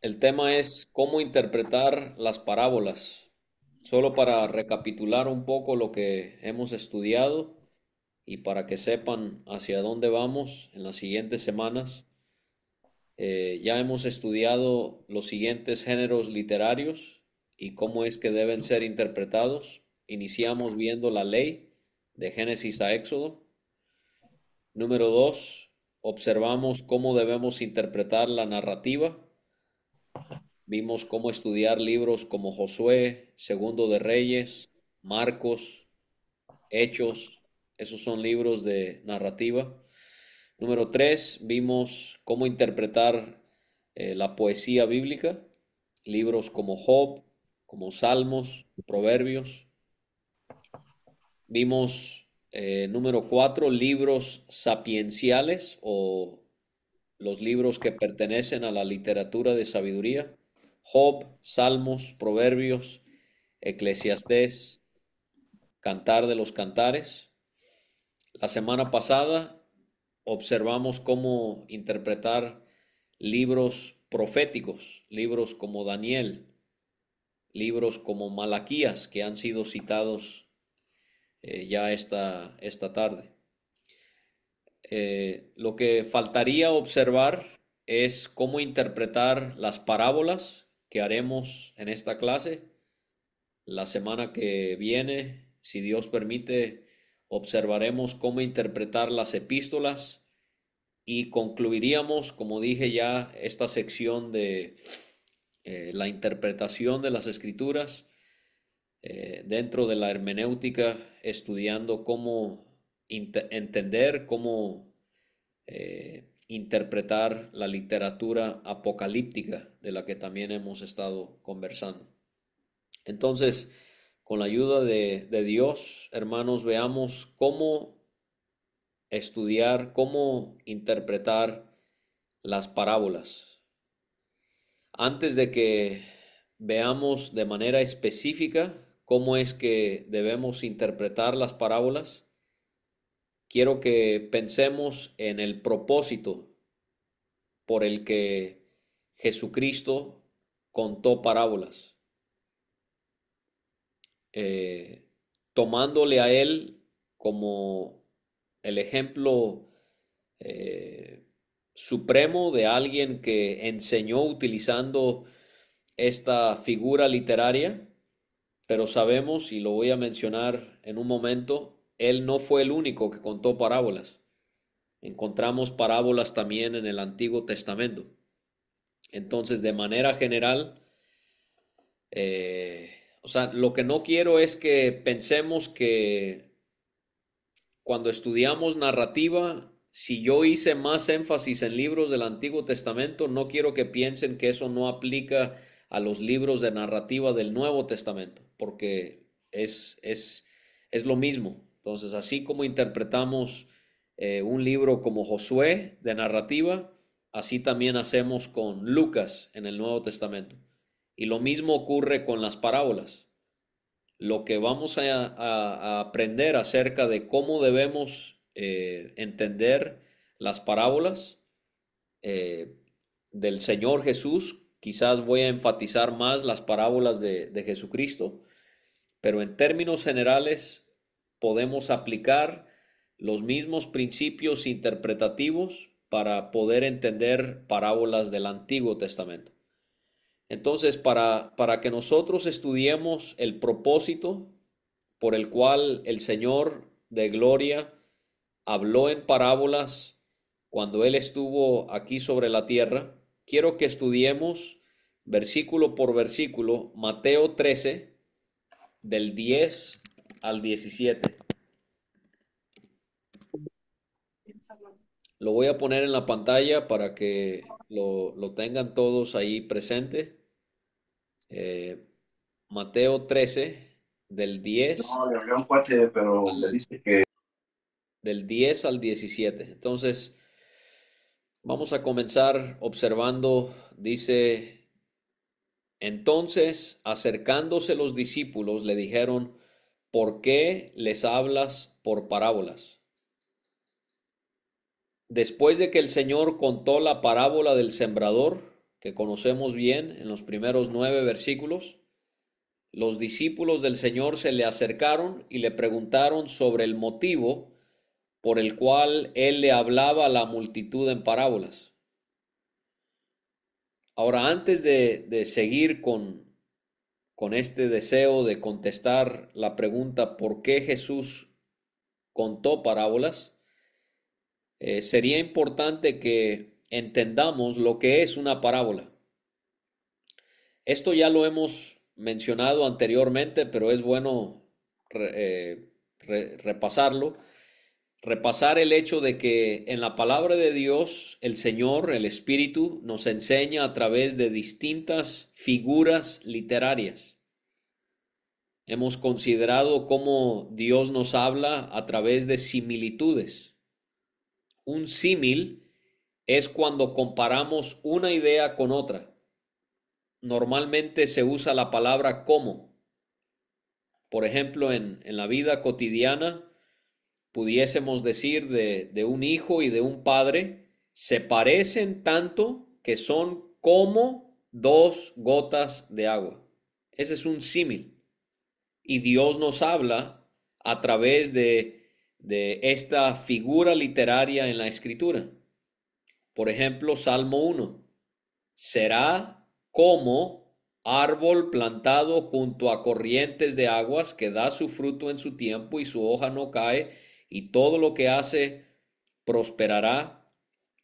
El tema es cómo interpretar las parábolas. Solo para recapitular un poco lo que hemos estudiado y para que sepan hacia dónde vamos en las siguientes semanas. Ya hemos estudiado los siguientes géneros literarios y cómo es que deben ser interpretados. Iniciamos viendo la ley de Génesis a Éxodo. Número 2, observamos cómo debemos interpretar la narrativa. Vimos cómo estudiar libros como Josué, Segundo de Reyes, Marcos, Hechos. Esos son libros de narrativa. Número 3, vimos cómo interpretar la poesía bíblica. Libros como Job, como Salmos, Proverbios. Vimos, número 4, libros sapienciales o los libros que pertenecen a la literatura de sabiduría. Job, Salmos, Proverbios, Eclesiastés, Cantar de los Cantares. La semana pasada observamos cómo interpretar libros proféticos, libros como Daniel, libros como Malaquías, que han sido citados ya esta tarde. Lo que faltaría observar es cómo interpretar las parábolas que haremos en esta clase. La semana que viene, si Dios permite, observaremos cómo interpretar las epístolas y concluiríamos, como dije ya, esta sección de la interpretación de las escrituras dentro de la hermenéutica, estudiando cómo entender, cómo interpretar la literatura apocalíptica de la que también hemos estado conversando. Entonces, con la ayuda de Dios, hermanos, veamos cómo estudiar, cómo interpretar las parábolas. Antes de que veamos de manera específica cómo es que debemos interpretar las parábolas, quiero que pensemos en el propósito por el que Jesucristo contó parábolas, eh, tomándole a él como el ejemplo supremo de alguien que enseñó utilizando esta figura literaria, pero sabemos, y lo voy a mencionar en un momento, él no fue el único que contó parábolas. Encontramos parábolas también en el Antiguo Testamento. Entonces, de manera general, o sea, lo que no quiero es que pensemos que cuando estudiamos narrativa, si yo hice más énfasis en libros del Antiguo Testamento, no quiero que piensen que eso no aplica a los libros de narrativa del Nuevo Testamento, porque es lo mismo. Entonces, así como interpretamos un libro como Josué de narrativa, así también hacemos con Lucas en el Nuevo Testamento. Y lo mismo ocurre con las parábolas. Lo que vamos a aprender acerca de cómo debemos entender las parábolas eh, del Señor Jesús. Quizás voy a enfatizar más las parábolas de Jesucristo, pero en términos generales podemos aplicar los mismos principios interpretativos para poder entender parábolas del Antiguo Testamento. Entonces, para que nosotros estudiemos el propósito por el cual el Señor de gloria habló en parábolas cuando Él estuvo aquí sobre la tierra, quiero que estudiemos versículo por versículo Mateo 13, del 10 al 17. Lo voy a poner en la pantalla para que lo tengan todos ahí presente. Eh, Mateo 13, del 10 No, le hablé a un cuate, pero me al, dice que del 10 al 17. Entonces, vamos a comenzar observando, dice, entonces, acercándose los discípulos, le dijeron, ¿por qué les hablas por parábolas? Después de que el Señor contó la parábola del sembrador, que conocemos bien en los primeros 9 versículos, los discípulos del Señor se le acercaron y le preguntaron sobre el motivo por el cual él le hablaba a la multitud en parábolas. Ahora, antes de seguir con este deseo de contestar la pregunta ¿por qué Jesús contó parábolas? Sería importante que entendamos lo que es una parábola. Esto ya lo hemos mencionado anteriormente, pero es bueno repasarlo. Repasar el hecho de que en la palabra de Dios el Señor, el Espíritu, nos enseña a través de distintas figuras literarias. Hemos considerado cómo Dios nos habla a través de similitudes. Un símil es cuando comparamos una idea con otra. Normalmente se usa la palabra como. Por ejemplo, en la vida cotidiana, pudiésemos decir de un hijo y de un padre, se parecen tanto que son como dos gotas de agua. Ese es un símil. Y Dios nos habla a través de esta figura literaria en la Escritura. Por ejemplo, Salmo 1. Será como árbol plantado junto a corrientes de aguas que da su fruto en su tiempo y su hoja no cae y todo lo que hace prosperará.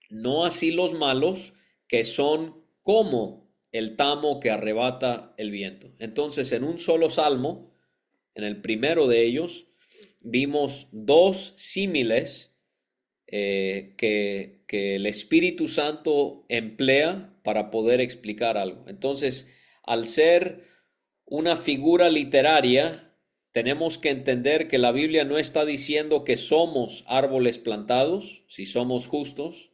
No así los malos, que son como el tamo que arrebata el viento. Entonces, en un solo salmo, en el primero de ellos, vimos dos símiles que el Espíritu Santo emplea para poder explicar algo. Entonces, al ser una figura literaria, tenemos que entender que la Biblia no está diciendo que somos árboles plantados, si somos justos,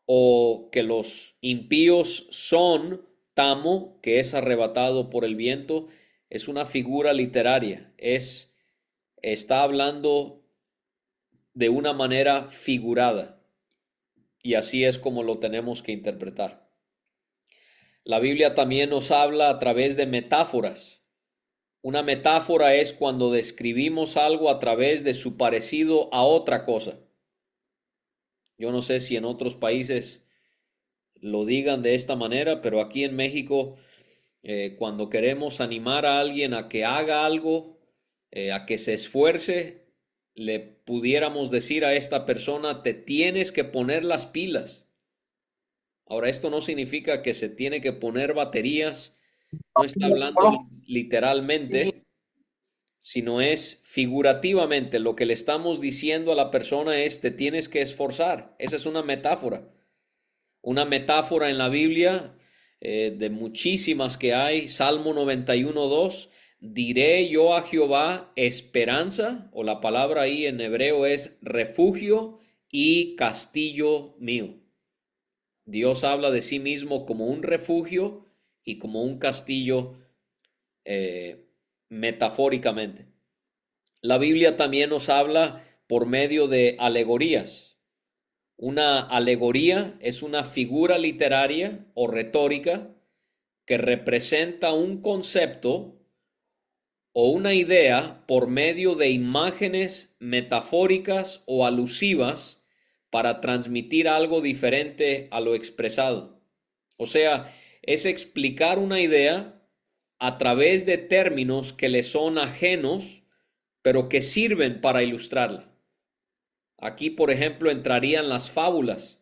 o que los impíos son tamo que es arrebatado por el viento. Es una figura literaria, está hablando de una manera figurada, y así es como lo tenemos que interpretar. La Biblia también nos habla a través de metáforas. Una metáfora es cuando describimos algo a través de su parecido a otra cosa. Yo no sé si en otros países lo digan de esta manera, pero aquí en México, cuando queremos animar a alguien a que haga algo, a que se esfuerce, le pudiéramos decir a esta persona, te tienes que poner las pilas. Ahora, esto no significa que se tiene que poner baterías, no está hablando literalmente, sino es figurativamente. Lo que le estamos diciendo a la persona es, te tienes que esforzar. Esa es una metáfora. Una metáfora en la Biblia, de muchísimas que hay. Salmo 91:2. Diré yo a Jehová esperanza, o la palabra ahí en hebreo es refugio y castillo mío. Dios habla de sí mismo como un refugio y como un castillo, metafóricamente. La Biblia también nos habla por medio de alegorías. Una alegoría es una figura literaria o retórica que representa un concepto o una idea por medio de imágenes metafóricas o alusivas para transmitir algo diferente a lo expresado. O sea, es explicar una idea a través de términos que le son ajenos, pero que sirven para ilustrarla. Aquí, por ejemplo, entrarían las fábulas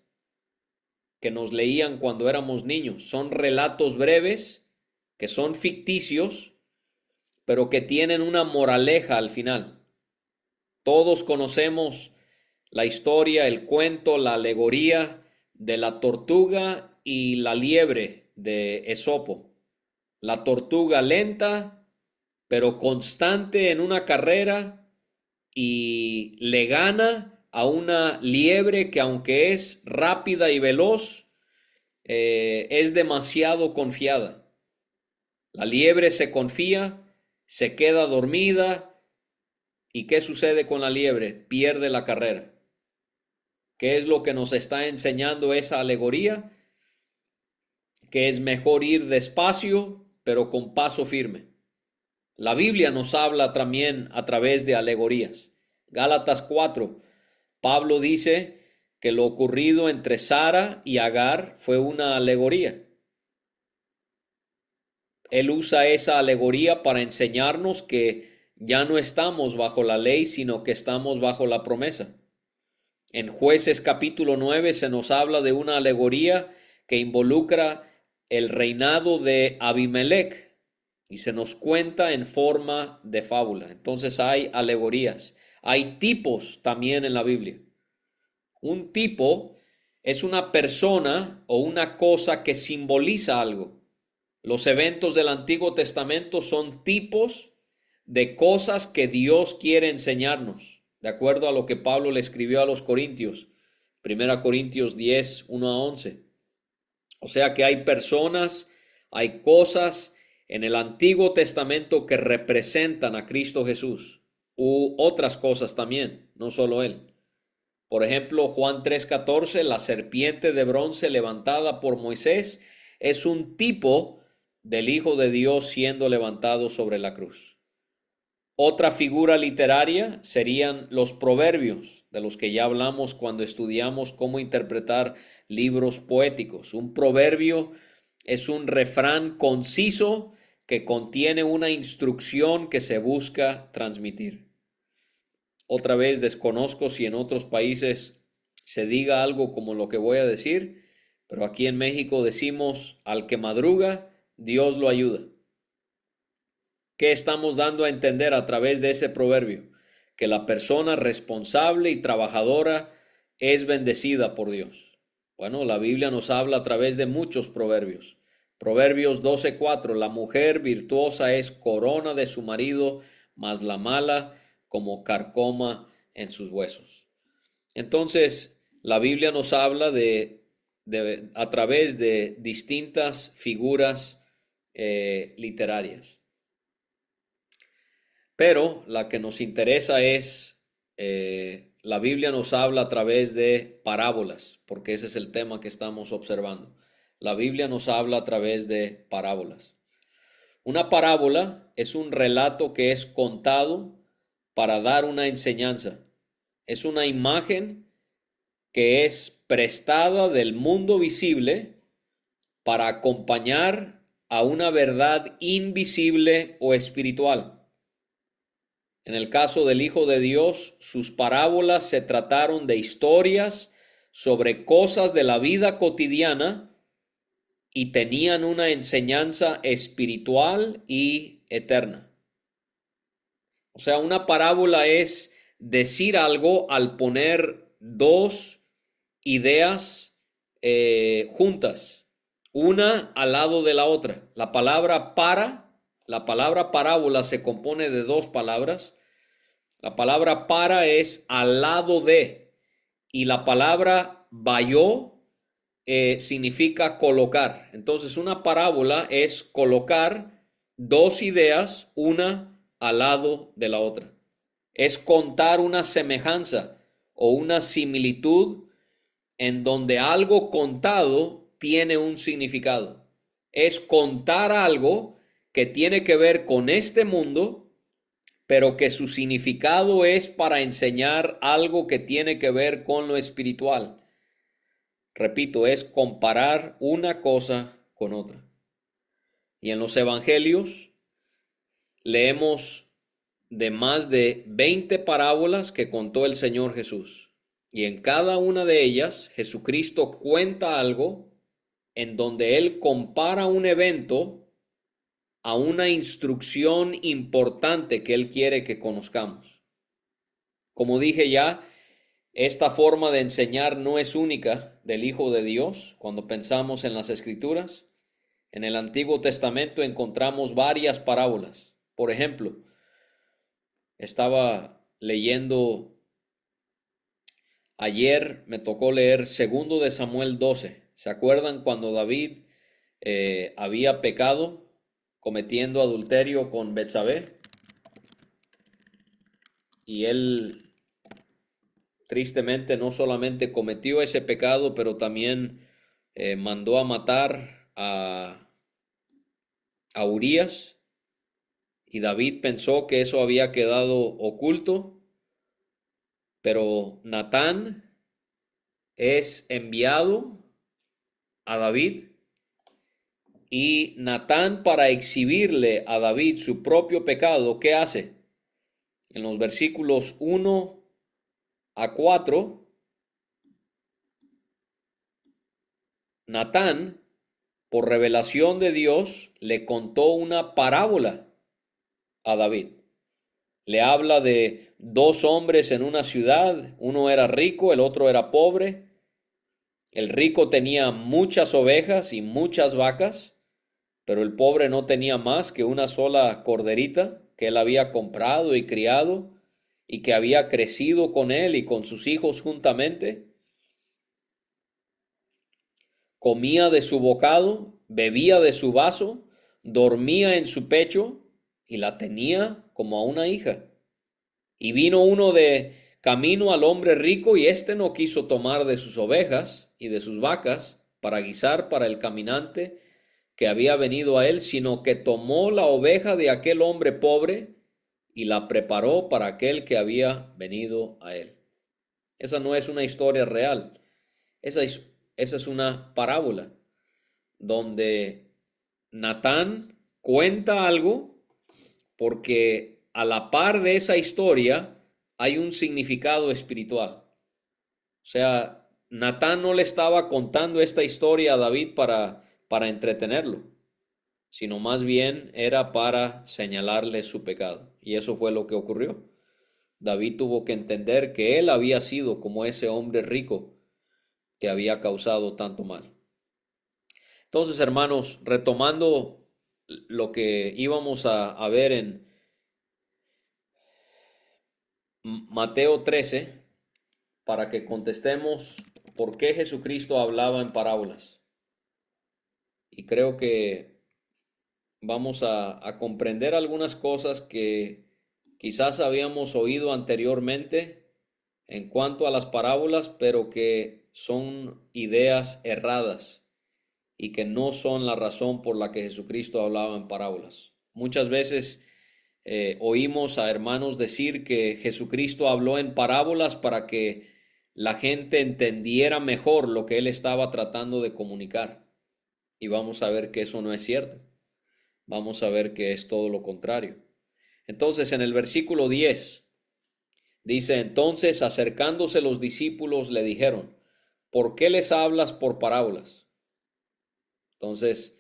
que nos leían cuando éramos niños. Son relatos breves, que son ficticios, pero que tienen una moraleja al final. Todos conocemos la historia, el cuento, la alegoría de la tortuga y la liebre de Esopo. La tortuga lenta, pero constante en una carrera, y le gana a una liebre que, aunque es rápida y veloz, es demasiado confiada. La liebre se confía, se queda dormida, ¿y qué sucede con la liebre? Pierde la carrera. ¿Qué es lo que nos está enseñando esa alegoría? que es mejor ir despacio, pero con paso firme. La Biblia nos habla también a través de alegorías. Gálatas 4, Pablo dice que lo ocurrido entre Sara y Agar fue una alegoría. Él usa esa alegoría para enseñarnos que ya no estamos bajo la ley, sino que estamos bajo la promesa. En Jueces capítulo 9 se nos habla de una alegoría que involucra el reinado de Abimelech y se nos cuenta en forma de fábula. Entonces hay alegorías. Hay tipos también en la Biblia. Un tipo es una persona o una cosa que simboliza algo. Los eventos del Antiguo Testamento son tipos de cosas que Dios quiere enseñarnos, de acuerdo a lo que Pablo le escribió a los Corintios, 1 Corintios 10, 1 a 11. O sea que hay personas, hay cosas en el Antiguo Testamento que representan a Cristo Jesús, u otras cosas también, no solo Él. Por ejemplo, Juan 3:14, la serpiente de bronce levantada por Moisés es un tipo del Hijo de Dios siendo levantado sobre la cruz. Otra figura literaria serían los proverbios, de los que ya hablamos cuando estudiamos cómo interpretar libros poéticos. Un proverbio es un refrán conciso que contiene una instrucción que se busca transmitir. Otra vez desconozco si en otros países se diga algo como lo que voy a decir, pero aquí en México decimos, al que madruga, Dios lo ayuda. ¿Qué estamos dando a entender a través de ese proverbio? Que la persona responsable y trabajadora es bendecida por Dios. Bueno, la Biblia nos habla a través de muchos proverbios. Proverbios 12:4, la mujer virtuosa es corona de su marido, mas la mala como carcoma en sus huesos. Entonces, la Biblia nos habla a través de distintas figuras literarias. Pero la que nos interesa es, la Biblia nos habla a través de parábolas, porque ese es el tema que estamos observando. La Biblia nos habla a través de parábolas. Una parábola es un relato que es contado para dar una enseñanza. Es una imagen que es prestada del mundo visible para acompañar a una verdad invisible o espiritual. En el caso del Hijo de Dios, sus parábolas se trataron de historias sobre cosas de la vida cotidiana y tenían una enseñanza espiritual y eterna. O sea, una parábola es decir algo al poner dos ideas juntas, una al lado de la otra. La palabra parábola se compone de dos palabras. La palabra para es al lado de, y la palabra bayó significa colocar. Entonces, una parábola es colocar dos ideas, una al lado de la otra. Es contar una semejanza o una similitud en donde algo contado tiene un significado. Es contar algo que tiene que ver con este mundo, pero que su significado es para enseñar algo que tiene que ver con lo espiritual. Repito, es comparar una cosa con otra. Y en los evangelios leemos de más de 20 parábolas que contó el Señor Jesús. Y en cada una de ellas, Jesucristo cuenta algo en donde Él compara un evento a una instrucción importante que Él quiere que conozcamos. Como dije ya, esta forma de enseñar no es única del Hijo de Dios. Cuando pensamos en las Escrituras, en el Antiguo Testamento encontramos varias parábolas. Por ejemplo, estaba leyendo ayer, me tocó leer 2 Samuel 12. ¿Se acuerdan cuando David había pecado cometiendo adulterio con Betsabé? Y él tristemente no solamente cometió ese pecado, pero también mandó a matar a, a Urías, y David pensó que eso había quedado oculto, pero Natán es enviado a David, y Natán, para exhibirle a David su propio pecado, ¿qué hace? En los versículos 1 a 4, Natán, por revelación de Dios, le contó una parábola a David. Le habla de dos hombres en una ciudad, uno era rico, el otro era pobre. El rico tenía muchas ovejas y muchas vacas, pero el pobre no tenía más que una sola corderita que él había comprado y criado y que había crecido con él y con sus hijos juntamente. Comía de su bocado, bebía de su vaso, dormía en su pecho y la tenía como a una hija. Y vino uno de camino al hombre rico, y éste no quiso tomar de sus ovejas y de sus vacas para guisar para el caminante que había venido a él, sino que tomó la oveja de aquel hombre pobre y la preparó para aquel que había venido a él. Esa no es una historia real, esa es una parábola donde Natán cuenta algo, porque a la par de esa historia hay un significado espiritual. O sea, Natán no le estaba contando esta historia a David para entretenerlo, sino más bien era para señalarle su pecado. Y eso fue lo que ocurrió. David tuvo que entender que él había sido como ese hombre rico que había causado tanto mal. Entonces, hermanos, retomando lo que íbamos a ver en Mateo 13, para que contestemos por qué Jesucristo hablaba en parábolas. Y creo que vamos a comprender algunas cosas que quizás habíamos oído anteriormente en cuanto a las parábolas, pero que son ideas erradas y que no son la razón por la que Jesucristo hablaba en parábolas. Muchas veces oímos a hermanos decir que Jesucristo habló en parábolas para que la gente entendiera mejor lo que él estaba tratando de comunicar. Y vamos a ver que eso no es cierto. Vamos a ver que es todo lo contrario. Entonces, en el versículo 10 dice: entonces, acercándose los discípulos, le dijeron: ¿por qué les hablas por parábolas? Entonces,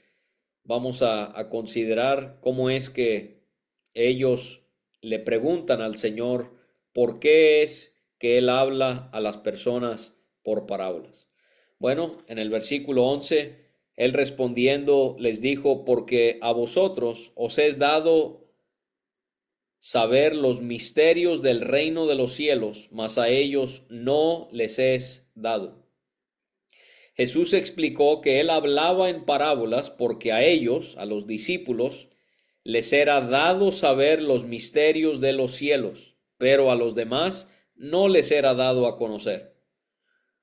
vamos a considerar cómo es que ellos le preguntan al Señor por qué es que Él habla a las personas por parábolas. Bueno, en el versículo 11, Él respondiendo les dijo: porque a vosotros os es dado saber los misterios del reino de los cielos, mas a ellos no les es dado. Jesús explicó que él hablaba en parábolas porque a ellos, a los discípulos, les era dado saber los misterios de los cielos, pero a los demás no les era dado a conocer.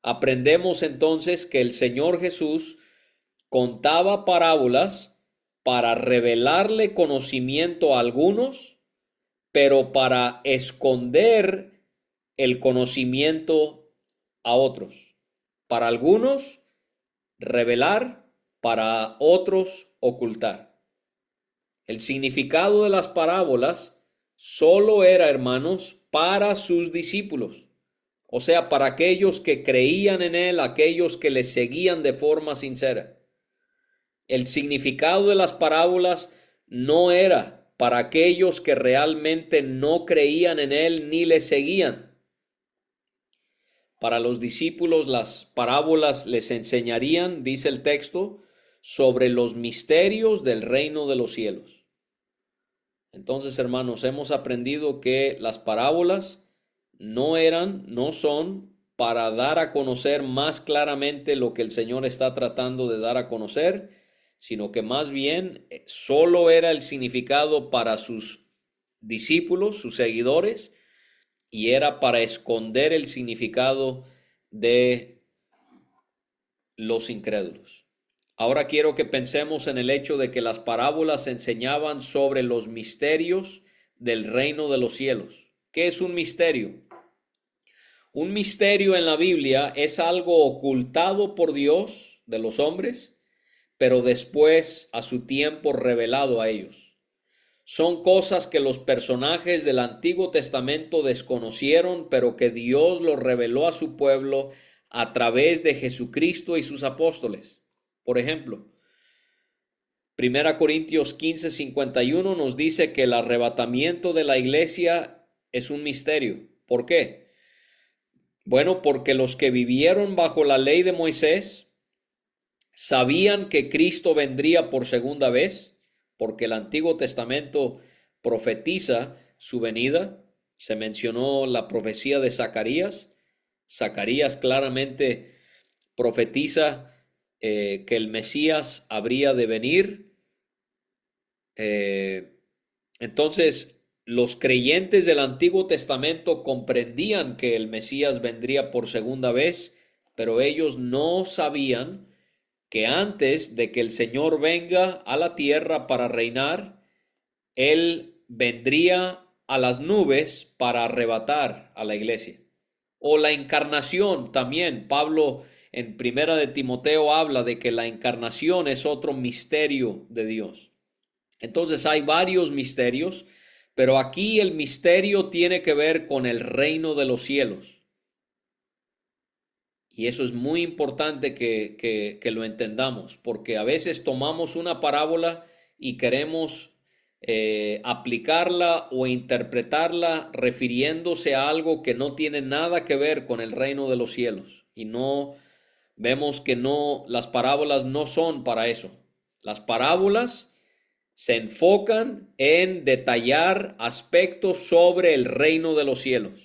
Aprendemos entonces que el Señor Jesús contaba parábolas para revelarle conocimiento a algunos, pero para esconder el conocimiento a otros. Para algunos, revelar; para otros, ocultar. El significado de las parábolas solo era, hermanos, para sus discípulos, o sea, para aquellos que creían en él, aquellos que le seguían de forma sincera. El significado de las parábolas no era para aquellos que realmente no creían en él ni le seguían. Para los discípulos las parábolas les enseñarían, dice el texto, sobre los misterios del reino de los cielos. Entonces, hermanos, hemos aprendido que las parábolas no son para dar a conocer más claramente lo que el Señor está tratando de dar a conocer, sino que más bien solo era el significado para sus discípulos, sus seguidores, y era para esconder el significado de los incrédulos. Ahora quiero que pensemos en el hecho de que las parábolas enseñaban sobre los misterios del reino de los cielos. ¿Qué es un misterio? Un misterio en la Biblia es algo ocultado por Dios de los hombres, pero después a su tiempo revelado a ellos. Son cosas que los personajes del Antiguo Testamento desconocieron, pero que Dios lo reveló a su pueblo a través de Jesucristo y sus apóstoles. Por ejemplo, 1 Corintios 15:51 nos dice que el arrebatamiento de la iglesia es un misterio. ¿Por qué? Bueno, porque los que vivieron bajo la ley de Moisés sabían que Cristo vendría por segunda vez, porque el Antiguo Testamento profetiza su venida. Se mencionó la profecía de Zacarías. Zacarías claramente profetiza que el Mesías habría de venir. Entonces, los creyentes del Antiguo Testamento comprendían que el Mesías vendría por segunda vez, pero ellos no sabían que antes de que el Señor venga a la tierra para reinar, Él vendría a las nubes para arrebatar a la iglesia. O la encarnación también. Pablo en Primera de Timoteo habla de que la encarnación es otro misterio de Dios. Entonces hay varios misterios, pero aquí el misterio tiene que ver con el reino de los cielos. Y eso es muy importante que lo entendamos, porque a veces tomamos una parábola y queremos aplicarla o interpretarla refiriéndose a algo que no tiene nada que ver con el reino de los cielos. Y no vemos que no, las parábolas no son para eso. Las parábolas se enfocan en detallar aspectos sobre el reino de los cielos.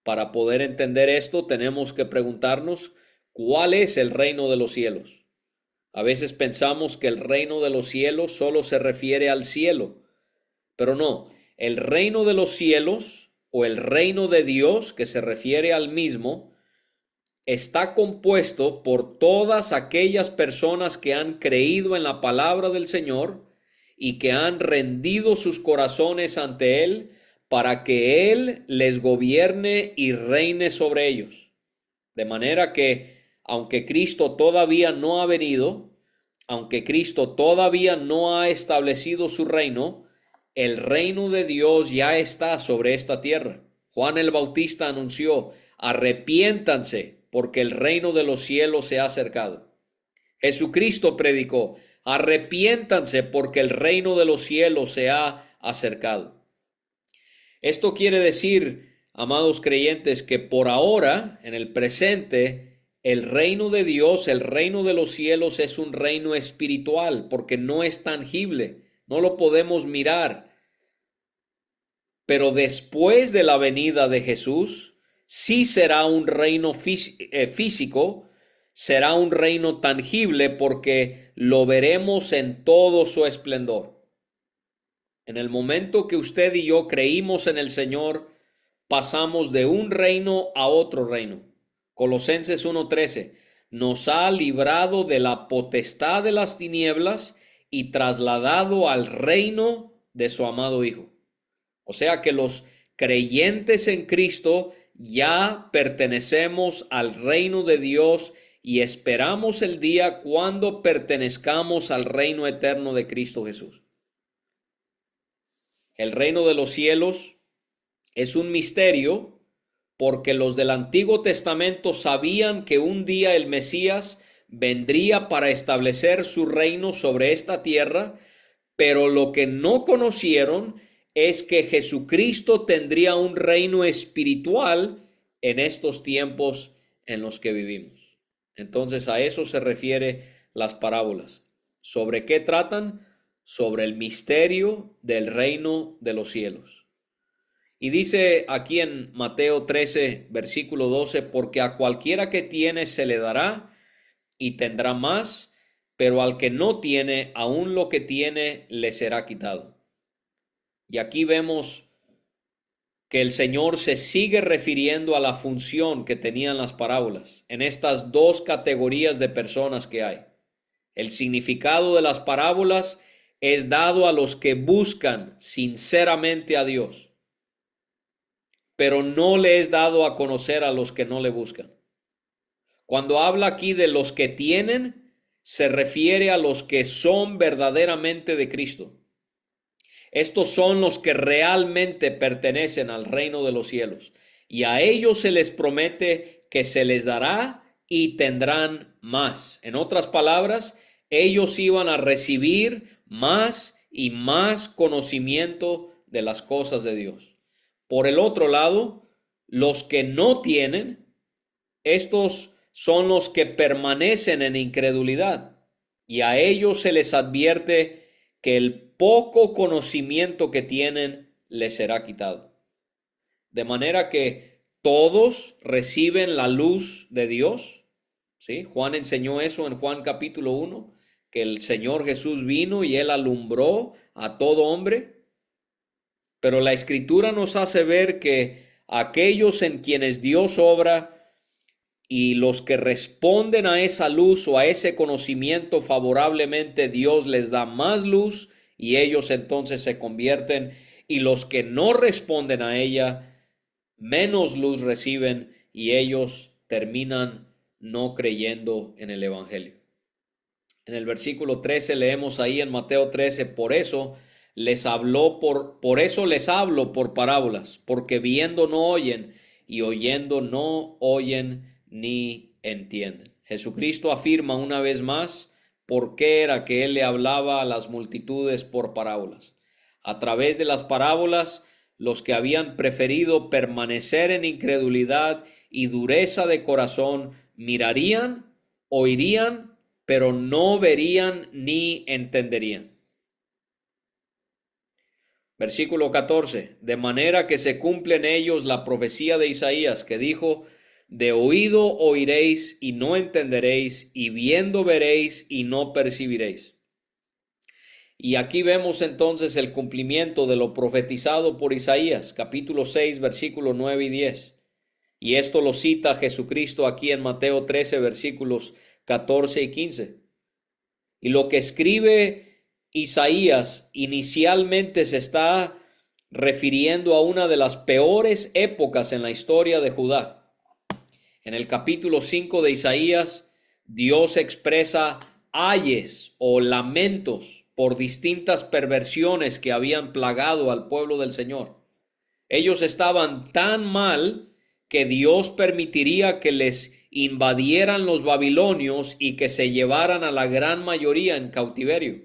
Para poder entender esto, tenemos que preguntarnos cuál es el reino de los cielos. A veces pensamos que el reino de los cielos solo se refiere al cielo, pero no. El reino de los cielos o el reino de Dios, que se refiere al mismo, está compuesto por todas aquellas personas que han creído en la palabra del Señor y que han rendido sus corazones ante Él para que Él les gobierne y reine sobre ellos. De manera que, aunque Cristo todavía no ha venido, aunque Cristo todavía no ha establecido su reino, el reino de Dios ya está sobre esta tierra. Juan el Bautista anunció: arrepiéntanse, porque el reino de los cielos se ha acercado. Jesucristo predicó: arrepiéntanse, porque el reino de los cielos se ha acercado. Esto quiere decir, amados creyentes, que por ahora, en el presente, el reino de Dios, el reino de los cielos es un reino espiritual, porque no es tangible, no lo podemos mirar. Pero después de la venida de Jesús, sí será un reino físico, será un reino tangible, porque lo veremos en todo su esplendor. En el momento que usted y yo creímos en el Señor, pasamos de un reino a otro reino. Colosenses 1:13 nos ha librado de la potestad de las tinieblas y trasladado al reino de su amado Hijo. O sea que los creyentes en Cristo ya pertenecemos al reino de Dios y esperamos el día cuando pertenezcamos al reino eterno de Cristo Jesús. El reino de los cielos es un misterio porque los del Antiguo Testamento sabían que un día el Mesías vendría para establecer su reino sobre esta tierra, pero lo que no conocieron es que Jesucristo tendría un reino espiritual en estos tiempos en los que vivimos. Entonces a eso se refiere las parábolas. ¿Sobre qué tratan? Sobre el misterio del reino de los cielos. Y dice aquí en Mateo 13, versículo 12, porque a cualquiera que tiene se le dará y tendrá más, pero al que no tiene, aún lo que tiene le será quitado. Y aquí vemos que el Señor se sigue refiriendo a la función que tenían las parábolas en estas dos categorías de personas que hay. El significado de las parábolas es dado a los que buscan sinceramente a Dios, pero no le es dado a conocer a los que no le buscan. Cuando habla aquí de los que tienen, se refiere a los que son verdaderamente de Cristo. Estos son los que realmente pertenecen al reino de los cielos, y a ellos se les promete que se les dará y tendrán más. En otras palabras, ellos iban a recibir más y más conocimiento de las cosas de Dios. Por el otro lado, los que no tienen, estos son los que permanecen en incredulidad, y a ellos se les advierte que el poco conocimiento que tienen les será quitado. De manera que todos reciben la luz de Dios. ¿Sí? Juan enseñó eso en Juan capítulo 1, que el Señor Jesús vino y él alumbró a todo hombre. Pero la Escritura nos hace ver que aquellos en quienes Dios obra y los que responden a esa luz o a ese conocimiento favorablemente, Dios les da más luz y ellos entonces se convierten, y los que no responden a ella, menos luz reciben y ellos terminan no creyendo en el Evangelio. En el versículo 13 leemos ahí en Mateo 13, por eso les hablo por parábolas, porque viendo no oyen y oyendo no oyen ni entienden. Jesucristo afirma una vez más por qué era que él le hablaba a las multitudes por parábolas. A través de las parábolas, los que habían preferido permanecer en incredulidad y dureza de corazón mirarían, oirían, pero no verían ni entenderían. Versículo 14, de manera que se cumple en ellos la profecía de Isaías que dijo, de oído oiréis y no entenderéis, y viendo veréis y no percibiréis. Y aquí vemos entonces el cumplimiento de lo profetizado por Isaías, capítulo 6, versículos 9 y 10. Y esto lo cita Jesucristo aquí en Mateo 13, versículos 14 y 15. Y lo que escribe Isaías inicialmente se está refiriendo a una de las peores épocas en la historia de Judá. En el capítulo 5 de Isaías, Dios expresa ayes o lamentos por distintas perversiones que habían plagado al pueblo del Señor. Ellos estaban tan mal que Dios permitiría que les invadieran los babilonios y que se llevaran a la gran mayoría en cautiverio.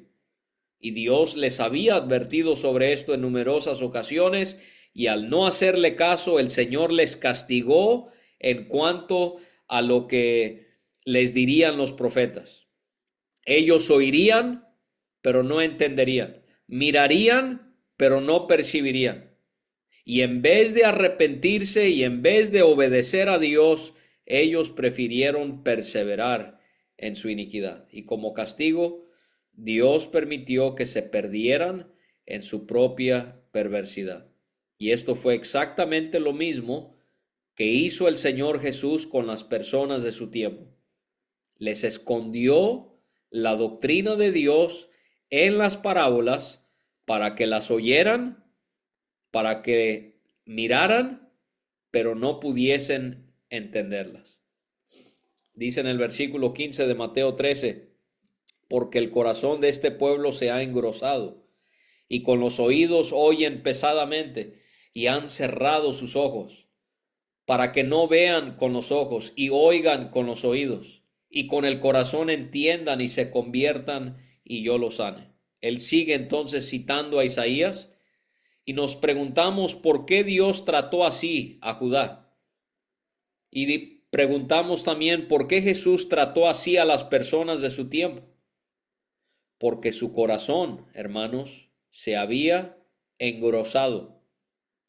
Y Dios les había advertido sobre esto en numerosas ocasiones, y al no hacerle caso, el Señor les castigó en cuanto a lo que les dirían los profetas. Ellos oirían, pero no entenderían. Mirarían, pero no percibirían. Y en vez de arrepentirse y en vez de obedecer a Dios, ellos prefirieron perseverar en su iniquidad. Y como castigo, Dios permitió que se perdieran en su propia perversidad. Y esto fue exactamente lo mismo que hizo el Señor Jesús con las personas de su tiempo. Les escondió la doctrina de Dios en las parábolas para que las oyeran, para que miraran, pero no pudiesen entenderlas. Dice en el versículo 15 de Mateo 13, porque el corazón de este pueblo se ha engrosado, y con los oídos oyen pesadamente, y han cerrado sus ojos, para que no vean con los ojos y oigan con los oídos, y con el corazón entiendan y se conviertan, y yo los sane. Él sigue entonces citando a Isaías, y nos preguntamos por qué Dios trató así a Judá. Y preguntamos también por qué Jesús trató así a las personas de su tiempo. Porque su corazón, hermanos, se había engrosado.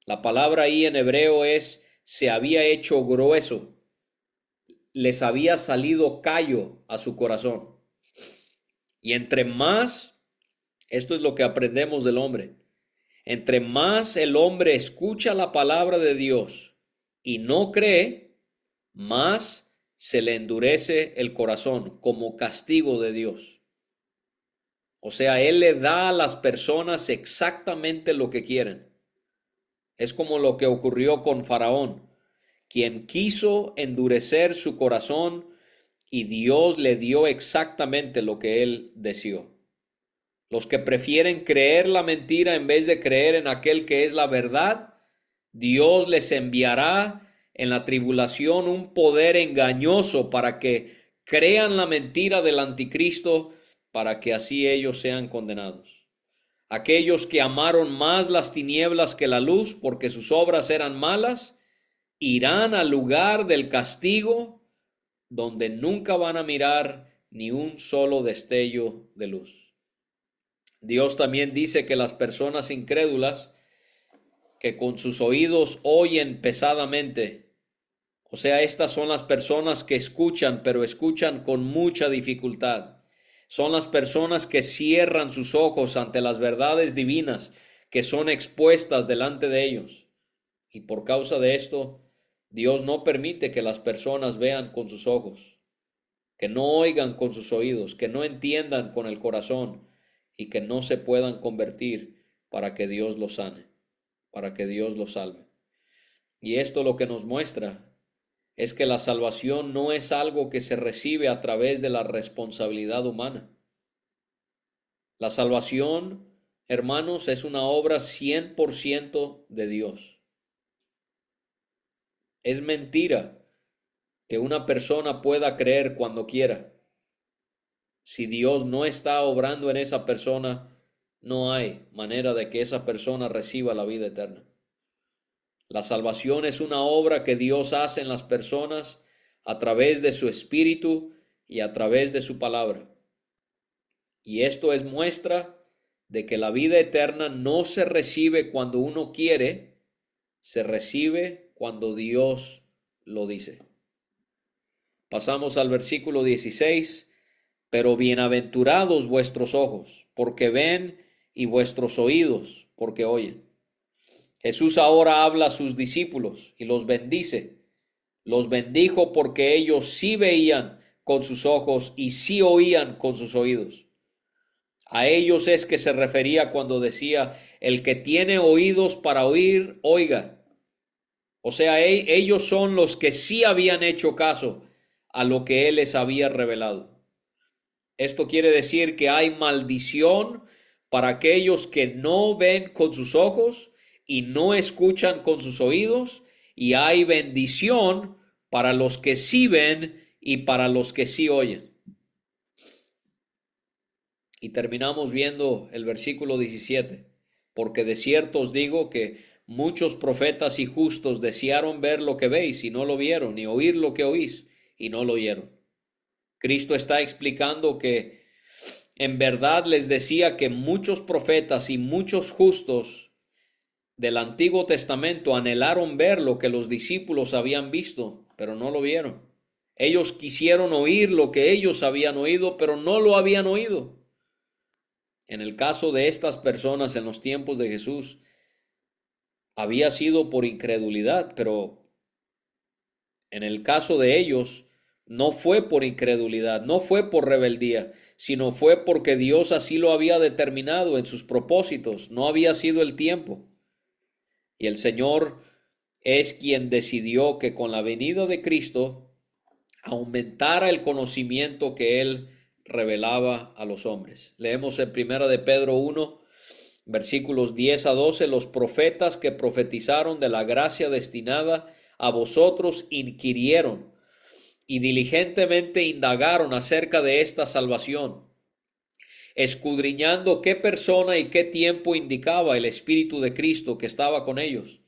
La palabra ahí en hebreo es se había hecho grueso. Les había salido callo a su corazón. Y entre más, esto es lo que aprendemos del hombre, entre más el hombre escucha la palabra de Dios y no cree, más se le endurece el corazón como castigo de Dios. O sea, Él le da a las personas exactamente lo que quieren. Es como lo que ocurrió con Faraón, quien quiso endurecer su corazón y Dios le dio exactamente lo que él deseó. Los que prefieren creer la mentira en vez de creer en aquel que es la verdad, Dios les enviará en la tribulación un poder engañoso para que crean la mentira del anticristo, para que así ellos sean condenados. Aquellos que amaron más las tinieblas que la luz porque sus obras eran malas, irán al lugar del castigo donde nunca van a mirar ni un solo destello de luz. Dios también dice que las personas incrédulas que con sus oídos oyen pesadamente, o sea, estas son las personas que escuchan, pero escuchan con mucha dificultad. Son las personas que cierran sus ojos ante las verdades divinas que son expuestas delante de ellos. Y por causa de esto, Dios no permite que las personas vean con sus ojos, que no oigan con sus oídos, que no entiendan con el corazón y que no se puedan convertir para que Dios los sane, para que Dios los salve. Y esto lo que nos muestra es que la salvación no es algo que se recibe a través de la responsabilidad humana. La salvación, hermanos, es una obra 100% de Dios. Es mentira que una persona pueda creer cuando quiera. Si Dios no está obrando en esa persona, no hay manera de que esa persona reciba la vida eterna. La salvación es una obra que Dios hace en las personas a través de su Espíritu y a través de su palabra. Y esto es muestra de que la vida eterna no se recibe cuando uno quiere, se recibe cuando Dios lo dice. Pasamos al versículo 16. Pero bienaventurados vuestros ojos, porque ven, y vuestros oídos, porque oyen. Jesús ahora habla a sus discípulos y los bendice. Los bendijo porque ellos sí veían con sus ojos y sí oían con sus oídos. A ellos es que se refería cuando decía, el que tiene oídos para oír, oiga. O sea, ellos son los que sí habían hecho caso a lo que Él les había revelado. Esto quiere decir que hay maldición para aquellos que no ven con sus ojos y no escuchan con sus oídos, y hay bendición para los que sí ven y para los que sí oyen. Y terminamos viendo el versículo 17. Porque de cierto os digo que muchos profetas y justos desearon ver lo que veis y no lo vieron, y oír lo que oís y no lo oyeron. Cristo está explicando que en verdad les decía que muchos profetas y muchos justos del Antiguo Testamento anhelaron ver lo que los discípulos habían visto, pero no lo vieron. Ellos quisieron oír lo que ellos habían oído, pero no lo habían oído. En el caso de estas personas en los tiempos de Jesús, había sido por incredulidad, pero en el caso de ellos, no fue por incredulidad, no fue por rebeldía, sino fue porque Dios así lo había determinado en sus propósitos, no había sido el tiempo. Y el Señor es quien decidió que con la venida de Cristo aumentara el conocimiento que Él revelaba a los hombres. Leemos en 1 de Pedro 1, versículos 10 a 12, los profetas que profetizaron de la gracia destinada a vosotros inquirieron y diligentemente indagaron acerca de esta salvación, escudriñando qué persona y qué tiempo indicaba el Espíritu de Cristo que estaba con ellos,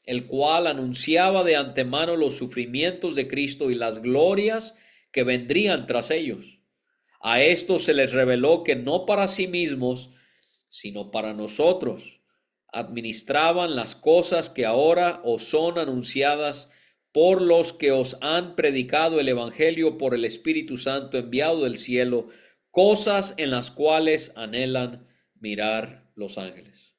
el cual anunciaba de antemano los sufrimientos de Cristo y las glorias que vendrían tras ellos. A estos se les reveló que no para sí mismos, sino para nosotros, administraban las cosas que ahora os son anunciadas por los que os han predicado el Evangelio por el Espíritu Santo enviado del cielo, cosas en las cuales anhelan mirar los ángeles.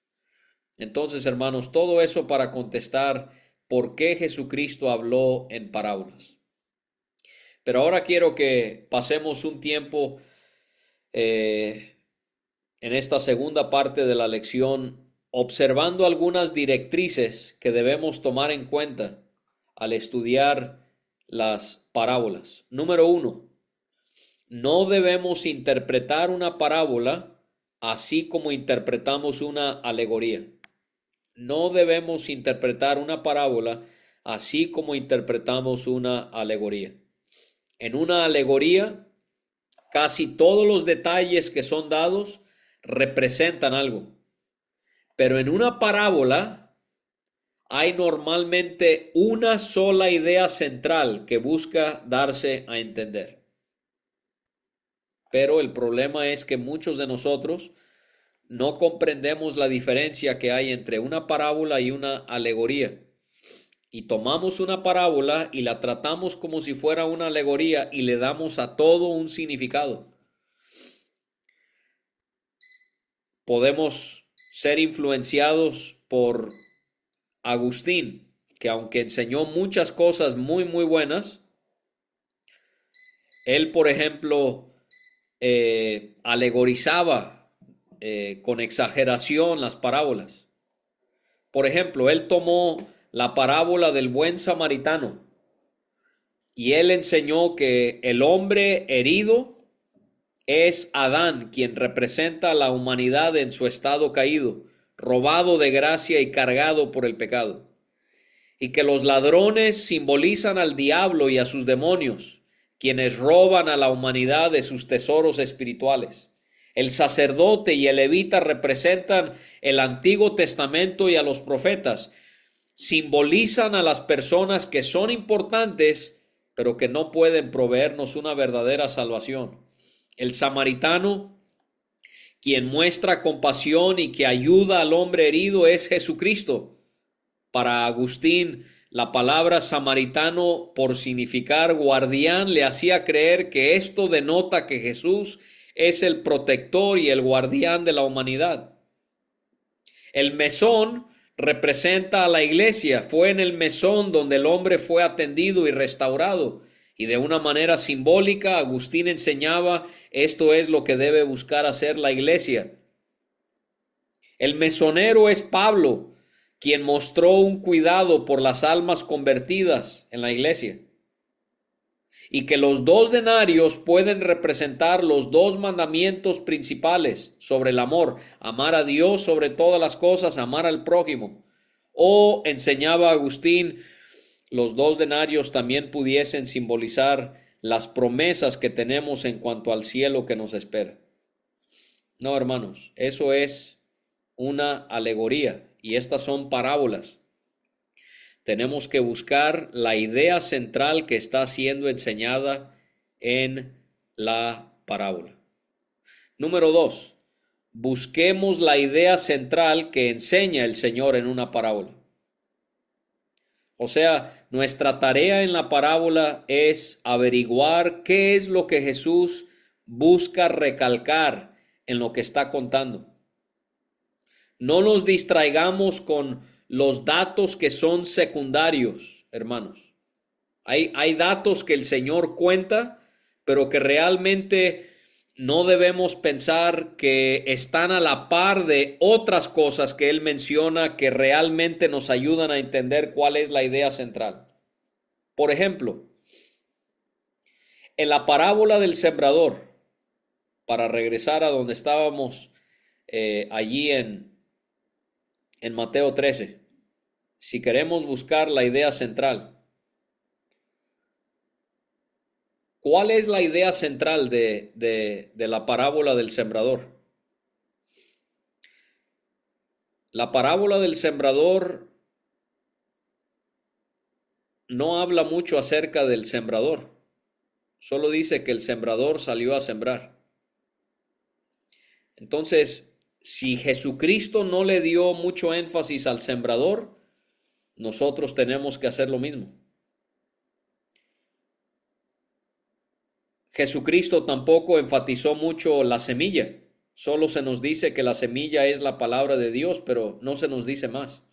Entonces, hermanos, todo eso para contestar por qué Jesucristo habló en parábolas. Pero ahora quiero que pasemos un tiempo en esta segunda parte de la lección observando algunas directrices que debemos tomar en cuenta al estudiar las parábolas. Número uno, no debemos interpretar una parábola así como interpretamos una alegoría. No debemos interpretar una parábola así como interpretamos una alegoría. En una alegoría, casi todos los detalles que son dados representan algo. Pero en una parábola hay normalmente una sola idea central que busca darse a entender. Pero el problema es que muchos de nosotros no comprendemos la diferencia que hay entre una parábola y una alegoría. Y tomamos una parábola y la tratamos como si fuera una alegoría y le damos a todo un significado. Podemos ser influenciados por Agustín, que aunque enseñó muchas cosas muy, muy buenas, él, por ejemplo, alegorizaba con exageración las parábolas. Por ejemplo, él tomó la parábola del buen samaritano y él enseñó que el hombre herido es Adán, quien representa a la humanidad en su estado caído, robado de gracia y cargado por el pecado. Y que los ladrones simbolizan al diablo y a sus demonios, quienes roban a la humanidad de sus tesoros espirituales. El sacerdote y el levita representan el Antiguo Testamento y a los profetas. Simbolizan a las personas que son importantes, pero que no pueden proveernos una verdadera salvación. El samaritano, quien muestra compasión y que ayuda al hombre herido, es Jesucristo. Para Agustín, la palabra samaritano, por significar guardián, le hacía creer que esto denota que Jesús es el protector y el guardián de la humanidad. El mesón representa a la iglesia. Fue en el mesón donde el hombre fue atendido y restaurado. Y de una manera simbólica, Agustín enseñaba, esto es lo que debe buscar hacer la iglesia. El mesonero es Pablo, quien mostró un cuidado por las almas convertidas en la iglesia. Y que los 2 denarios pueden representar los 2 mandamientos principales sobre el amor: amar a Dios sobre todas las cosas, amar al prójimo. O, enseñaba Agustín, los 2 denarios también pudiesen simbolizar las promesas que tenemos en cuanto al cielo que nos espera. No, hermanos, eso es una alegoría y estas son parábolas. Tenemos que buscar la idea central que está siendo enseñada en la parábola. Número 2, busquemos la idea central que enseña el Señor en una parábola. O sea, nuestra tarea en la parábola es averiguar qué es lo que Jesús busca recalcar en lo que está contando. No nos distraigamos con los datos que son secundarios, hermanos. Hay datos que el Señor cuenta, pero que realmente no debemos pensar que están a la par de otras cosas que Él menciona que realmente nos ayudan a entender cuál es la idea central. Por ejemplo, en la parábola del sembrador, para regresar a donde estábamos allí en Mateo 13, si queremos buscar la idea central. ¿Cuál es la idea central de la parábola del sembrador? La parábola del sembrador no habla mucho acerca del sembrador. Solo dice que el sembrador salió a sembrar. Entonces, si Jesucristo no le dio mucho énfasis al sembrador, nosotros tenemos que hacer lo mismo. Jesucristo tampoco enfatizó mucho la semilla. Solo se nos dice que la semilla es la palabra de Dios, pero no se nos dice más.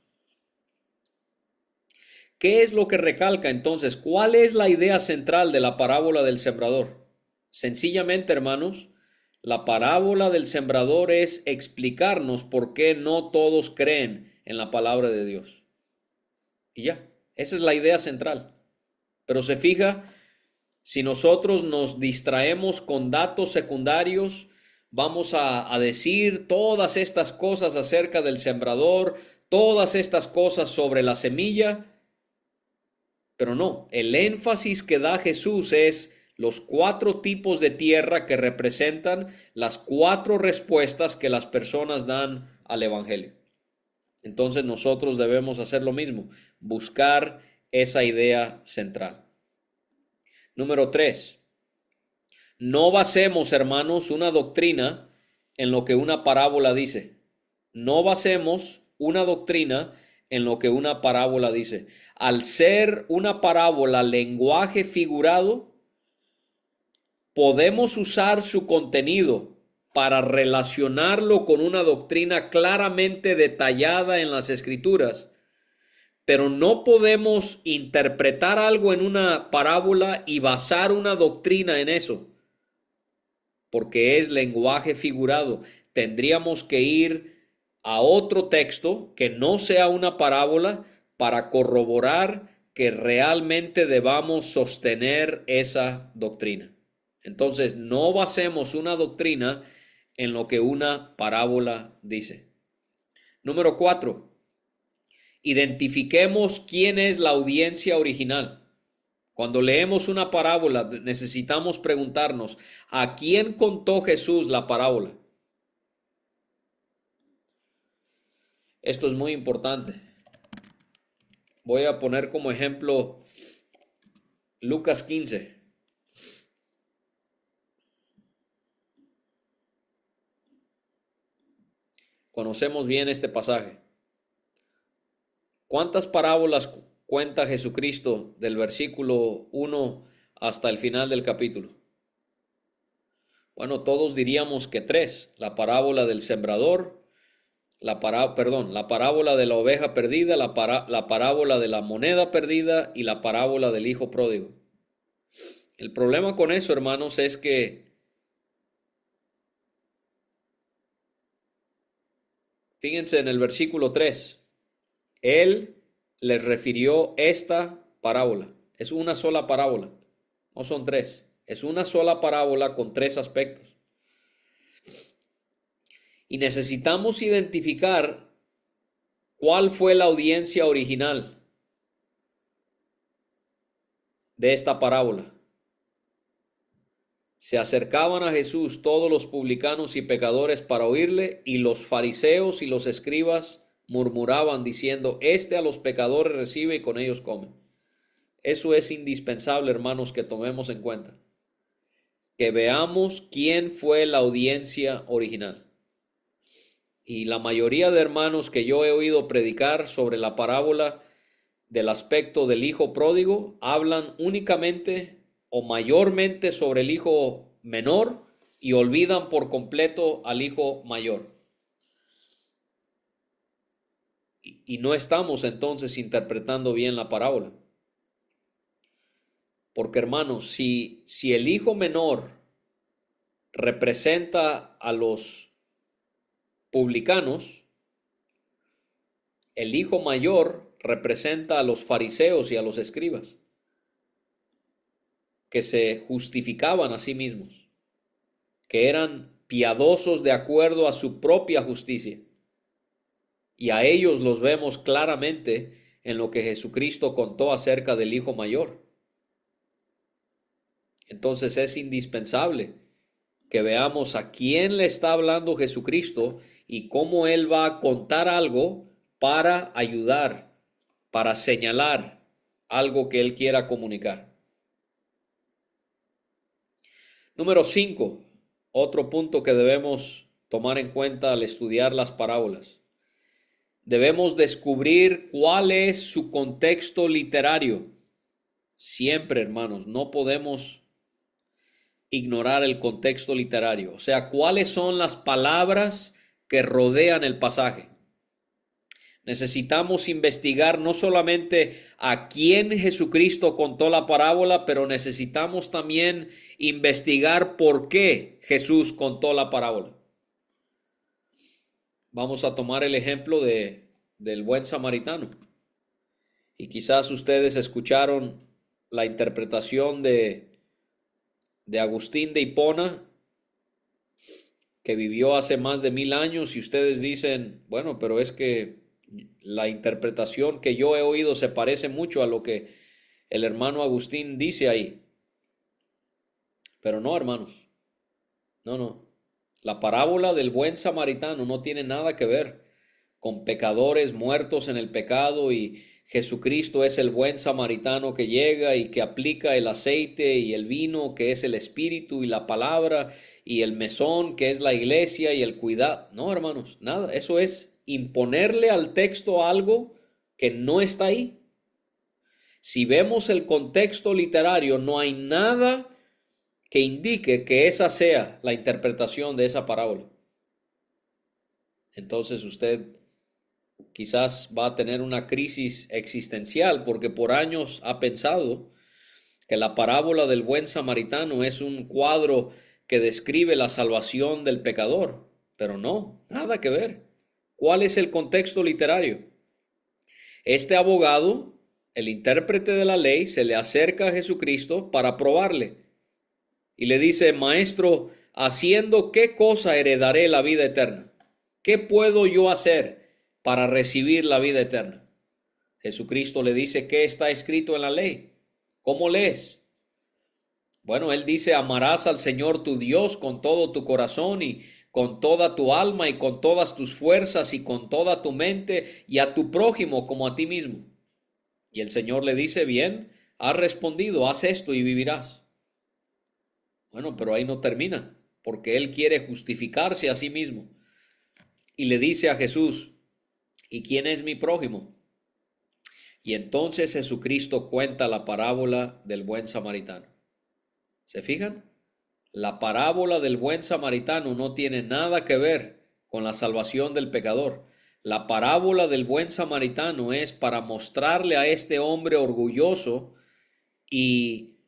¿Qué es lo que recalca entonces? ¿Cuál es la idea central de la parábola del sembrador? Sencillamente, hermanos, La parábola del sembrador es explicarnos por qué no todos creen en la palabra de Dios. Y ya, esa es la idea central. Pero se fija, si nosotros nos distraemos con datos secundarios, vamos a decir todas estas cosas acerca del sembrador, todas estas cosas sobre la semilla, pero no, el énfasis que da Jesús es los 4 tipos de tierra que representan las 4 respuestas que las personas dan al Evangelio. Entonces nosotros debemos hacer lo mismo, buscar esa idea central. Número 3. No basemos, hermanos, una doctrina en lo que una parábola dice. No basemos una doctrina en lo que una parábola dice. Al ser una parábola lenguaje figurado, podemos usar su contenido para relacionarlo con una doctrina claramente detallada en las Escrituras, pero no podemos interpretar algo en una parábola y basar una doctrina en eso, porque es lenguaje figurado. Tendríamos que ir a otro texto que no sea una parábola para corroborar que realmente debamos sostener esa doctrina. Entonces, no basemos una doctrina en lo que una parábola dice. Número 4. Identifiquemos quién es la audiencia original. Cuando leemos una parábola, necesitamos preguntarnos, ¿a quién contó Jesús la parábola? Esto es muy importante. Voy a poner como ejemplo Lucas 15. Conocemos bien este pasaje. ¿Cuántas parábolas cuenta Jesucristo del versículo 1 hasta el final del capítulo? Bueno, todos diríamos que 3. La parábola del sembrador, la parábola de la oveja perdida, la parábola de la moneda perdida y la parábola del hijo pródigo. El problema con eso, hermanos, es que, fíjense en el versículo 3, él les refirió esta parábola. Es una sola parábola, no son 3. Es una sola parábola con 3 aspectos. Y necesitamos identificar cuál fue la audiencia original de esta parábola. Se acercaban a Jesús todos los publicanos y pecadores para oírle, y los fariseos y los escribas murmuraban diciendo, este a los pecadores recibe y con ellos come. Eso es indispensable, hermanos, que tomemos en cuenta. Que veamos quién fue la audiencia original. Y la mayoría de hermanos que yo he oído predicar sobre la parábola del aspecto del hijo pródigo hablan únicamente o mayormente sobre el hijo menor y olvidan por completo al hijo mayor. Y no estamos entonces interpretando bien la parábola. Porque hermanos, si el hijo menor representa a los publicanos, el hijo mayor representa a los fariseos y a los escribas, que se justificaban a sí mismos, que eran piadosos de acuerdo a su propia justicia. Y a ellos los vemos claramente en lo que Jesucristo contó acerca del hijo mayor. Entonces es indispensable que veamos a quién le está hablando Jesucristo y cómo Él va a contar algo para ayudar, para señalar algo que Él quiera comunicar. Número 5, otro punto que debemos tomar en cuenta al estudiar las parábolas. Debemos descubrir cuál es su contexto literario. Siempre, hermanos, no podemos ignorar el contexto literario, o sea, cuáles son las palabras que rodean el pasaje. Necesitamos investigar no solamente a quién Jesucristo contó la parábola, pero necesitamos también investigar por qué Jesús contó la parábola. Vamos a tomar el ejemplo del buen samaritano. Y quizás ustedes escucharon la interpretación de Agustín de Hipona, que vivió hace más de 1000 años, y ustedes dicen, bueno, pero es que la interpretación que yo he oído se parece mucho a lo que el hermano Agustín dice ahí. Pero no, hermanos, no. La parábola del buen samaritano no tiene nada que ver con pecadores muertos en el pecado, y Jesucristo es el buen samaritano que llega y que aplica el aceite y el vino, que es el espíritu, y la palabra, y el mesón, que es la iglesia, y el cuidado. No, hermanos, nada. Eso es imponerle al texto algo que no está ahí. Si vemos el contexto literario, no hay nada que indique que esa sea la interpretación de esa parábola. Entonces usted quizás va a tener una crisis existencial, porque por años ha pensado que la parábola del buen samaritano es un cuadro que describe la salvación del pecador, pero no, nada que ver. ¿Cuál es el contexto literario? Este abogado, el intérprete de la ley, se le acerca a Jesucristo para probarle y le dice: Maestro, ¿haciendo qué cosa heredaré la vida eterna? ¿Qué puedo yo hacer para recibir la vida eterna? Jesucristo le dice: ¿qué está escrito en la ley? ¿Cómo lees? Bueno, él dice: amarás al Señor tu Dios con todo tu corazón y con toda tu alma y con todas tus fuerzas y con toda tu mente, y a tu prójimo como a ti mismo. Y el Señor le dice: bien, has respondido, haz esto y vivirás. Bueno, pero ahí no termina, porque él quiere justificarse a sí mismo. Y le dice a Jesús: ¿y quién es mi prójimo? Y entonces Jesucristo cuenta la parábola del buen samaritano. ¿Se fijan? La parábola del buen samaritano no tiene nada que ver con la salvación del pecador. La parábola del buen samaritano es para mostrarle a este hombre orgulloso y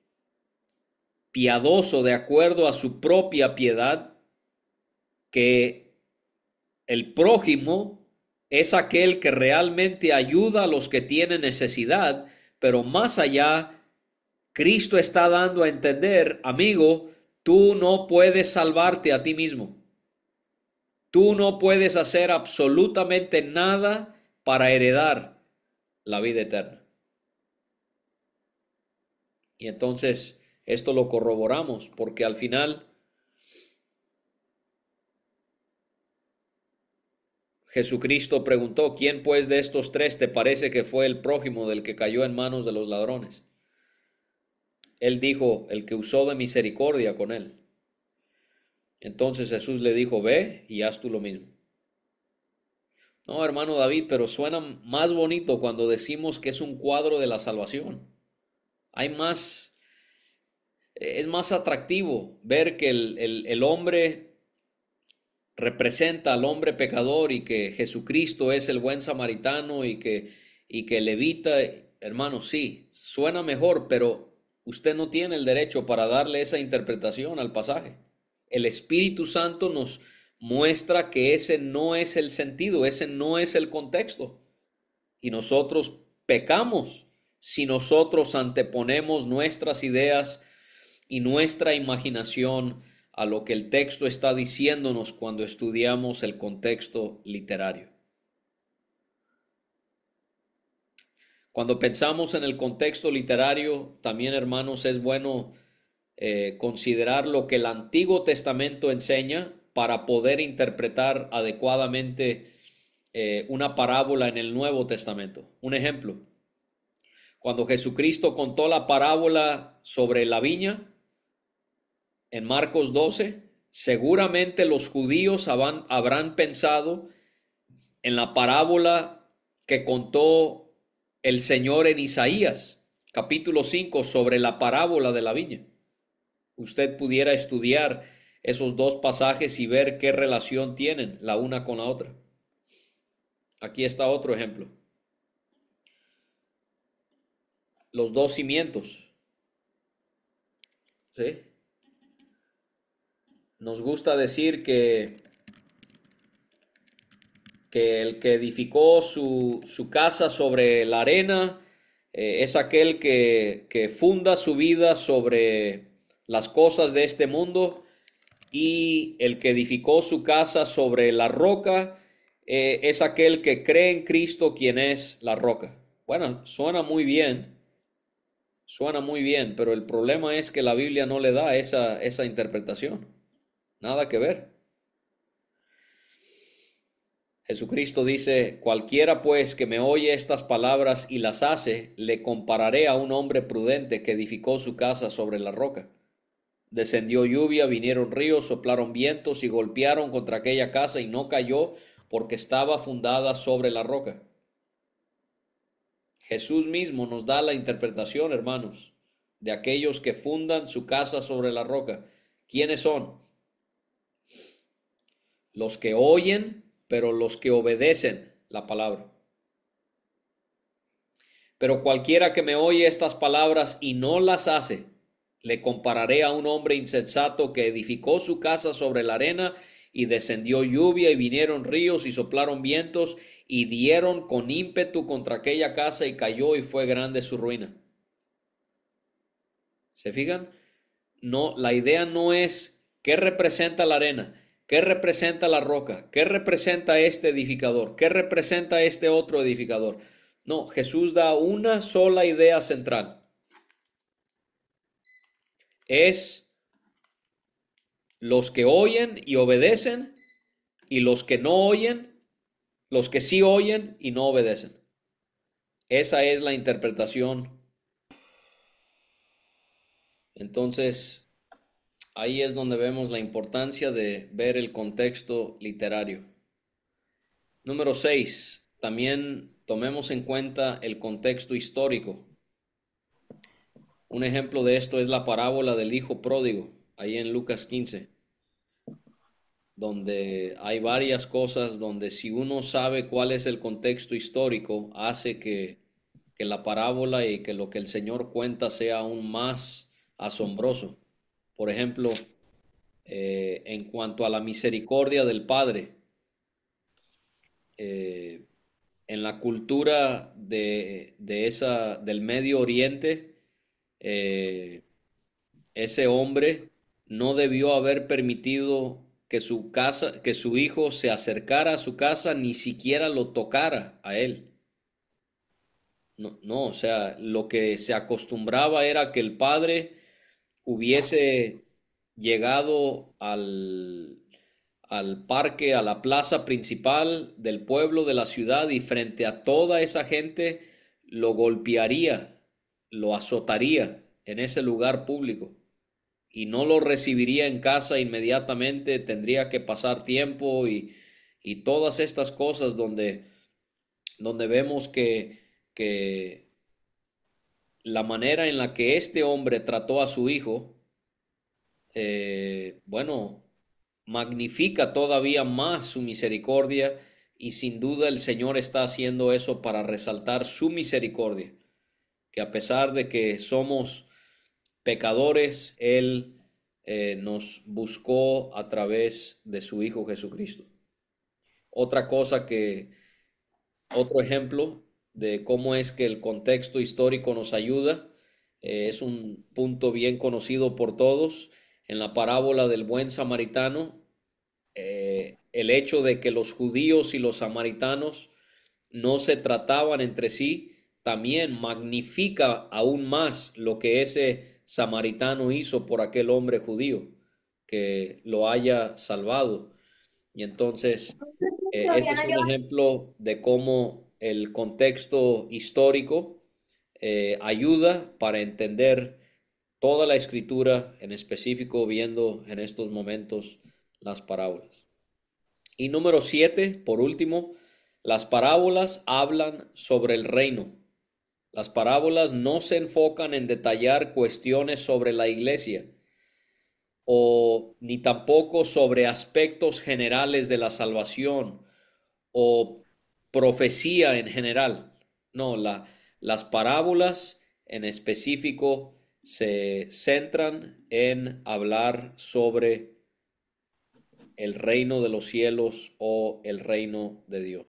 piadoso de acuerdo a su propia piedad, que el prójimo es aquel que realmente ayuda a los que tienen necesidad, pero más allá, Cristo está dando a entender: amigo, tú no puedes salvarte a ti mismo. Tú no puedes hacer absolutamente nada para heredar la vida eterna. Y entonces esto lo corroboramos, porque al final Jesucristo preguntó: ¿quién pues de estos tres te parece que fue el prójimo del que cayó en manos de los ladrones? Él dijo: el que usó de misericordia con él. Entonces Jesús le dijo: ve y haz tú lo mismo. No, hermano David, pero suena más bonito cuando decimos que es un cuadro de la salvación. Es más atractivo ver que el hombre representa al hombre pecador, y que Jesucristo es el buen samaritano, y que levita. Hermano, sí, suena mejor, pero usted no tiene el derecho para darle esa interpretación al pasaje. El Espíritu Santo nos muestra que ese no es el sentido, ese no es el contexto. Y nosotros pecamos si nosotros anteponemos nuestras ideas y nuestra imaginación a lo que el texto está diciéndonos cuando estudiamos el contexto literario. Cuando pensamos en el contexto literario, también, hermanos, es bueno considerar lo que el Antiguo Testamento enseña para poder interpretar adecuadamente una parábola en el Nuevo Testamento. Un ejemplo: cuando Jesucristo contó la parábola sobre la viña en Marcos 12, seguramente los judíos habrán pensado en la parábola que contó el Señor en Isaías, capítulo 5, sobre la parábola de la viña. Usted pudiera estudiar esos dos pasajes y ver qué relación tienen la una con la otra. Aquí está otro ejemplo. Los dos cimientos, ¿sí? Nos gusta decir que el que edificó su casa sobre la arena es aquel que funda su vida sobre las cosas de este mundo, y el que edificó su casa sobre la roca es aquel que cree en Cristo, quien es la roca. Bueno, suena muy bien, pero el problema es que la Biblia no le da esa interpretación. Nada que ver. Jesucristo dice: cualquiera pues que me oye estas palabras y las hace, le compararé a un hombre prudente que edificó su casa sobre la roca. Descendió lluvia, vinieron ríos, soplaron vientos y golpearon contra aquella casa, y no cayó porque estaba fundada sobre la roca. Jesús mismo nos da la interpretación, hermanos, de aquellos que fundan su casa sobre la roca. ¿Quiénes son? Los que oyen, pero los que obedecen la palabra. Pero cualquiera que me oye estas palabras y no las hace, le compararé a un hombre insensato que edificó su casa sobre la arena, y descendió lluvia y vinieron ríos y soplaron vientos y dieron con ímpetu contra aquella casa, y cayó, y fue grande su ruina. ¿Se fijan? No, la idea no es qué representa la arena, qué representa la roca, qué representa este edificador, qué representa este otro edificador. No, Jesús da una sola idea central. Es los que oyen y obedecen, y los que no oyen, los que sí oyen y no obedecen. Esa es la interpretación. Entonces, ahí es donde vemos la importancia de ver el contexto literario. Número 6. También tomemos en cuenta el contexto histórico. Un ejemplo de esto es la parábola del hijo pródigo, ahí en Lucas 15, donde hay varias cosas donde, si uno sabe cuál es el contexto histórico, hace que la parábola y que lo que el Señor cuenta sea aún más asombroso. Por ejemplo, en cuanto a la misericordia del Padre, eh, en la cultura del Medio Oriente, eh, ese hombre no debió haber permitido que su hijo se acercara a su casa, ni siquiera lo tocara a él. No, no, o sea, lo que se acostumbraba era que el padre hubiese llegado al parque, a la plaza principal del pueblo, de la ciudad, y frente a toda esa gente lo golpearía, lo azotaría en ese lugar público, y no lo recibiría en casa inmediatamente. Tendría que pasar tiempo y todas estas cosas donde vemos que la manera en la que este hombre trató a su hijo, bueno, magnifica todavía más su misericordia, y sin duda el Señor está haciendo eso para resaltar su misericordia, que a pesar de que somos pecadores, Él nos buscó a través de su Hijo Jesucristo. Otra cosa otro ejemplo de cómo es que el contexto histórico nos ayuda, es un punto bien conocido por todos, en la parábola del buen samaritano. El hecho de que los judíos y los samaritanos no se trataban entre sí también magnifica aún más lo que ese samaritano hizo por aquel hombre judío que lo haya salvado. Y entonces, ese es un ejemplo de cómo el contexto histórico ayuda para entender toda la escritura, en específico viendo en estos momentos las parábolas. Y número 7, por último, las parábolas hablan sobre el reino. Las parábolas no se enfocan en detallar cuestiones sobre la iglesia, o ni tampoco sobre aspectos generales de la salvación, o profecía en general. No, las parábolas en específico se centran en hablar sobre el reino de los cielos o el reino de Dios.